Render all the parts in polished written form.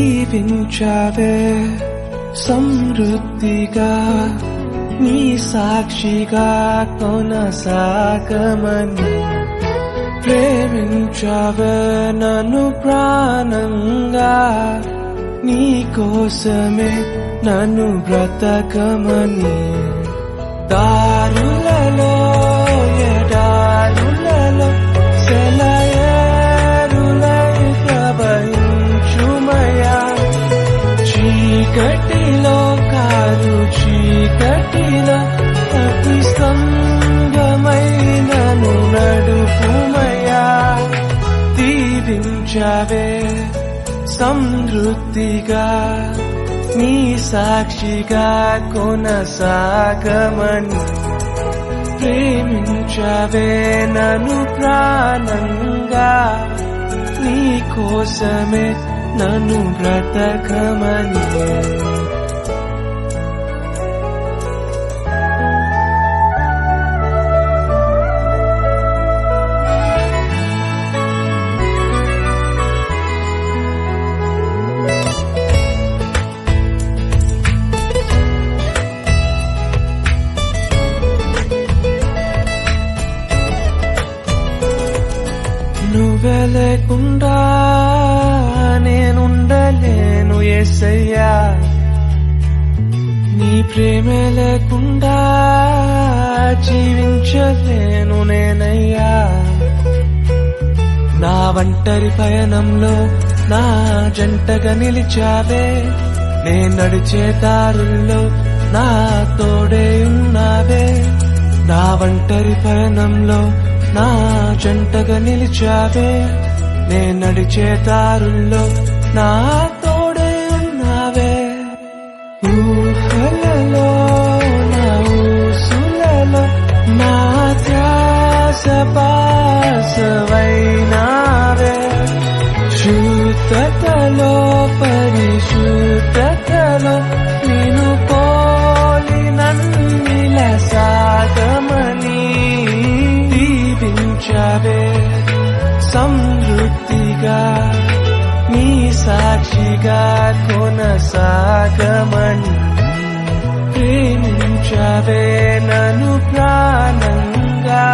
దీవించావే సమృద్ధిగా నీ సాక్షిగా కొనసాగమని ప్రేమించావే నన్ను ప్రాణంగా నీ కోసమే నన్ను బ్రతకమని దారులలో ఎడారులలో సెలయేరులై ప్రవహించుమయా చీకటిలో కారు చీకటిలో అతి స్తంభమైనను నడుపుమయా దీవించావే సమృద్ధిగా నీ సాక్షిగా కొనసాగమని ప్రేమించావే నన్ను ప్రాణంగా నీ కోసమే నన్ను బ్రతకమని నువ్వే లేకుండా నేనుండలేను యేసయ్యా నీ ప్రేమే లేకుండా జీవించలేను నేనయ్యా నా ఒంటరి పయనంలో నా జంటగా నిలిచావే నే నడిచే దారుల్లో నా తోడే ఉన్నావే నా ఒంటరి పయనంలో నా జంటగా నిలిచావే నే నడిచే దారుల్లో నా తోడే ఉన్నావే ఊహలలో నా ఊసులలో నా ధ్యాస బాసవైనావే శుద్ధతలో పరిశుద్ధతలో నిన్ను పోలి నన్నిల సాగమని దీవించావే సమృద్ధిగా నీ సాక్షిగా కొనసాగమని ప్రేమించావే నన్ను ప్రాణంగా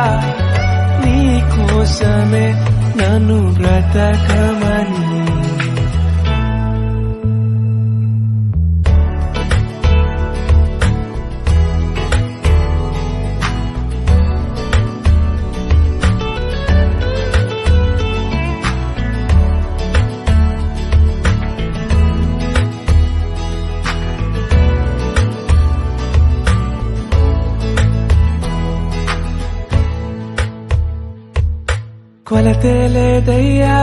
నీ కోసమే నన్ను బ్రతకమని కొలతే లేదయ్యా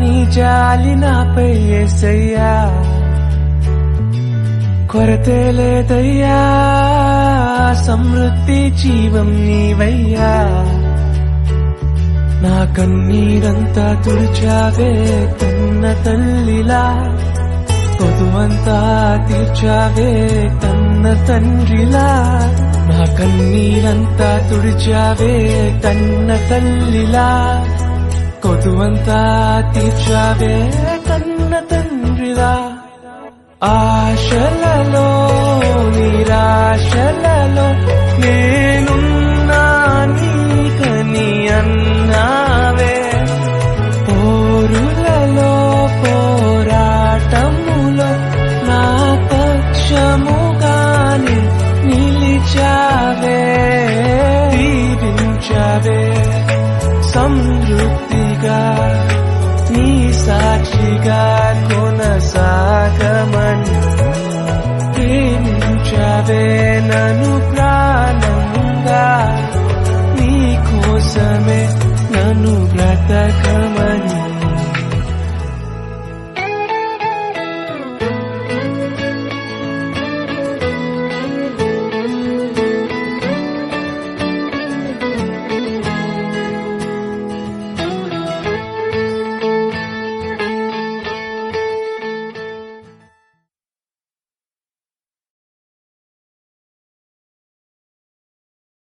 నీ జాలి నాపై యేసయ్యా కొరతే లేదయ్యా సమృద్ధి జీవం నీవయ్యా నా కన్నీరంతా తుడిచావే కన్న తల్లిలా కొదువంతా తీర్చావే కన్న తండ్రిలా నా కన్నీరంతా తుడిచావే కన్న తల్లిలా కొదువంతా తీర్చావే కన్న తండ్రిలా ఆశలలో నిరాశలలో నేనున్నా నీకని అన్నావే పోరులలో పోరాటములో నా పక్షముగాని నిలిచావే దీవించావే సమృద్ధిగా నీ సాక్షిగా కొనసాగమని నిలిచావే